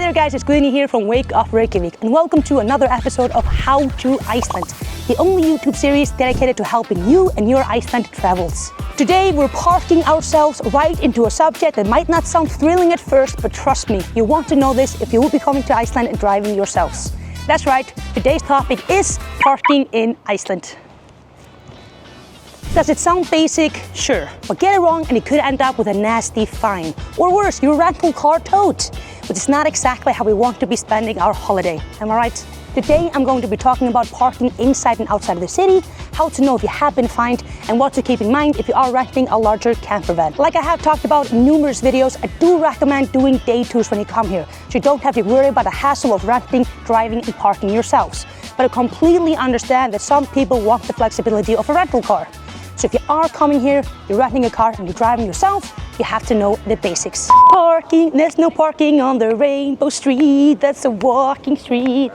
there guys, it's Gudny here from Reykjavik and welcome to another episode of How to Iceland, the only YouTube series dedicated to helping you and your Iceland travels. Today we're parking ourselves right into a subject that might not sound thrilling at first, but trust me, you want to know this if you will be coming to Iceland and driving yourselves. That's right, today's topic is parking in Iceland. Does it sound basic? Sure, but get it wrong and you could end up with a nasty fine. Or worse, your rental car towed, which is not exactly how we want to be spending our holiday. Am I right? Today I'm going to be talking about parking inside and outside of the city, how to know if you have been fined, and what to keep in mind if you are renting a larger camper van. Like I have talked about in numerous videos, I do recommend doing day tours when you come here, so you don't have to worry about the hassle of renting, driving, and parking yourselves. But I completely understand that some people want the flexibility of a rental car. So if you are coming here, you're renting a car and you're driving yourself, you have to know the basics. Parking, there's no parking on the Rainbow Street, that's a walking street.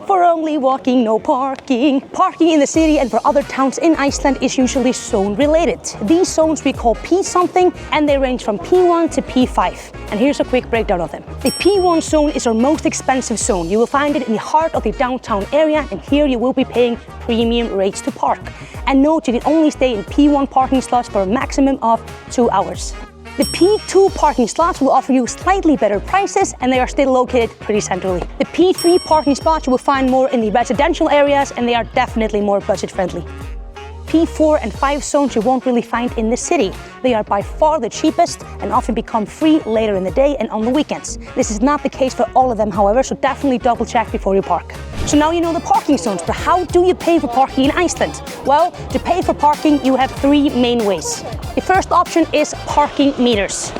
For only walking, no parking. Parking in the city and for other towns in Iceland is usually zone related. These zones we call P something and they range from P1 to P5. And here's a quick breakdown of them. The P1 zone is our most expensive zone. You will find it in the heart of the downtown area and here you will be paying premium rates to park. And note you can only stay in P1 parking slots for a maximum of 2 hours. The P2 parking slots will offer you slightly better prices and they are still located pretty centrally. The P3 parking spots you will find more in the residential areas and they are definitely more budget friendly. P4 and 5 zones you won't really find in the city. They are by far the cheapest and often become free later in the day and on the weekends. This is not the case for all of them, however, so definitely double check before you park. So now you know the parking zones, but how do you pay for parking in Iceland? Well, to pay for parking you have 3 main ways. The first option is parking meters.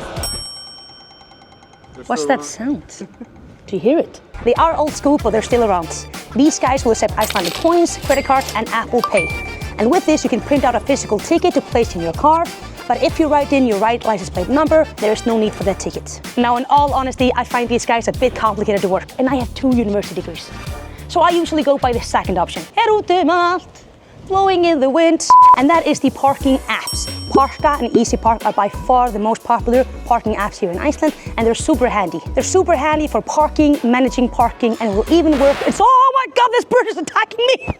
What's that sound? Do you hear it? They are old school, but they're still around. These guys will accept Icelandic coins, credit cards and Apple Pay. And with this you can print out a physical ticket to place in your car, but if you write in your right license plate number, there is no need for that ticket. Now in all honesty, I find these guys a bit complicated to work, and I have 2 university degrees. So I usually go by the second option. Blowing in the wind. And that is the parking apps. Parka and Easy Park are by far the most popular parking apps here in Iceland, and they're super handy. They're super handy for parking, managing parking, and will even work. Oh my God, this bird is attacking me!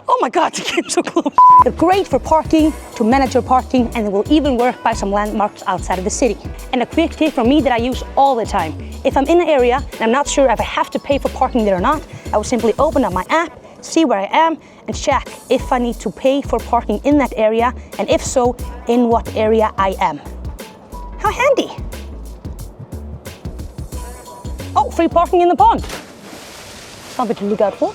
Oh my God, it came so close. They're great for parking, to manage your parking, and they will even work by some landmarks outside of the city. And a quick tip from me that I use all the time. If I'm in an area and I'm not sure if I have to pay for parking there or not, I will simply open up my app, see where I am, and check if I need to pay for parking in that area, and if so, in what area I am. How handy. Oh, free parking in the pond. Something to look out for.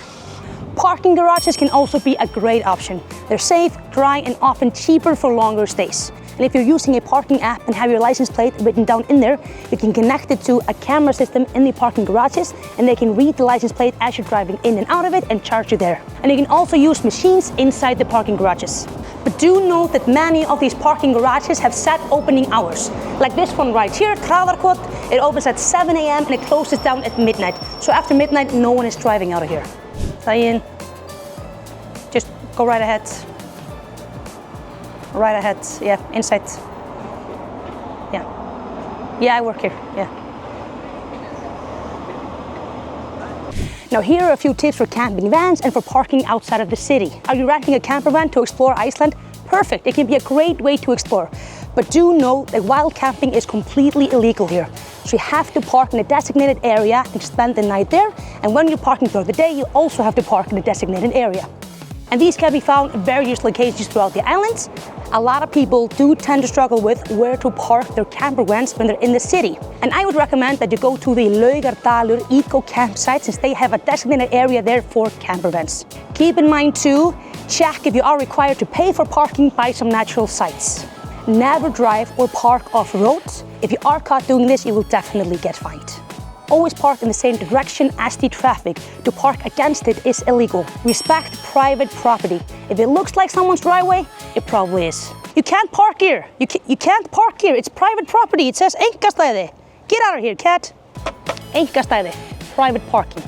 Parking garages can also be a great option. They're safe, dry, and often cheaper for longer stays. And if you're using a parking app and have your license plate written down in there, you can connect it to a camera system in the parking garages and they can read the license plate as you're driving in and out of it and charge you there. And you can also use machines inside the parking garages. But do note that many of these parking garages have set opening hours. Like this one right here, Traðarkot, it opens at 7 a.m. and it closes down at midnight. So after midnight, no one is driving out of here. In. Just go right ahead. Right ahead, yeah, inside. Yeah, I work here, yeah. Now here are a few tips for camping vans and for parking outside of the city. Are you renting a camper van to explore Iceland? Perfect, it can be a great way to explore. But do know that wild camping is completely illegal here. So you have to park in a designated area and spend the night there. And when you're parking throughout the day, you also have to park in a designated area. And these can be found in various locations throughout the islands. A lot of people do tend to struggle with where to park their camper vans when they're in the city. And I would recommend that you go to the Laugardalur eco campsite since they have a designated area there for camper vans. Keep in mind too, check if you are required to pay for parking by some natural sites. Never drive or park off-road. If you are caught doing this, you will definitely get fined. Always park in the same direction as the traffic. To park against it is illegal. Respect private property. If it looks like someone's driveway, it probably is. You can't park here. You can't park here. It's private property. It says einkastæði. Get out of here, cat. Einkastæði. Private parking.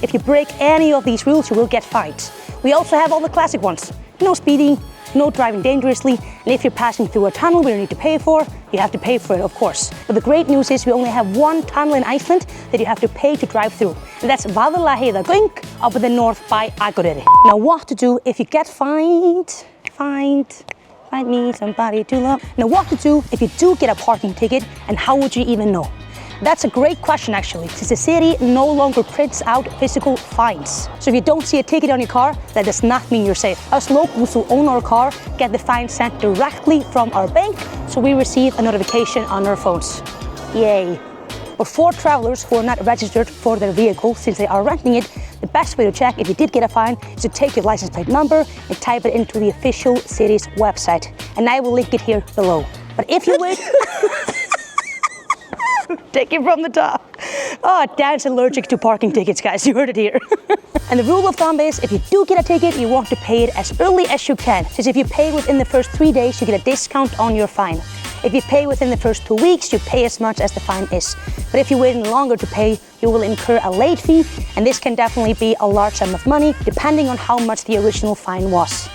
If you break any of these rules, you will get fined. We also have all the classic ones. No speeding, no driving dangerously, and if you're passing through a tunnel we don't need to pay for, you have to pay for it, of course. But the great news is we only have one tunnel in Iceland that you have to pay to drive through, and that's Vaðlaheiðargöng up in the north by Akureyri. Now what to do if you get fined? Find me somebody to love. Now what to do if you do get a parking ticket, and how would you even know? That's a great question actually, since the city no longer prints out physical fines. So if you don't see a ticket on your car, that does not mean you're safe. Us locals who own our car get the fine sent directly from our bank, so we receive a notification on our phones. Yay. But for travelers who are not registered for their vehicle since they are renting it, the best way to check if you did get a fine is to take your license plate number and type it into the official city's website. And I will link it here below. But if you would... Take it from the top. Oh, Dan's allergic to parking tickets, guys. You heard it here. And the rule of thumb is, if you do get a ticket, you want to pay it as early as you can. Since if you pay within the first 3 days, you get a discount on your fine. If you pay within the first 2 weeks, you pay as much as the fine is. But if you wait longer to pay, you will incur a late fee, and this can definitely be a large sum of money, depending on how much the original fine was.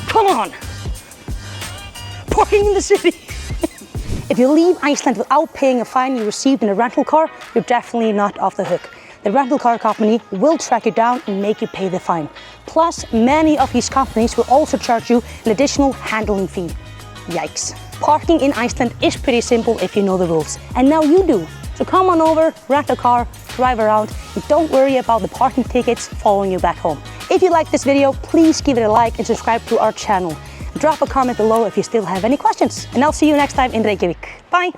Come on! Parking in the city! If you leave Iceland without paying a fine you received in a rental car, you're definitely not off the hook. The rental car company will track you down and make you pay the fine. Plus, many of these companies will also charge you an additional handling fee. Yikes. Parking in Iceland is pretty simple if you know the rules. And now you do. So come on over, rent a car, drive around, and don't worry about the parking tickets following you back home. If you like this video, please give it a like and subscribe to our channel. Drop a comment below if you still have any questions. And I'll see you next time in Reykjavik. Bye!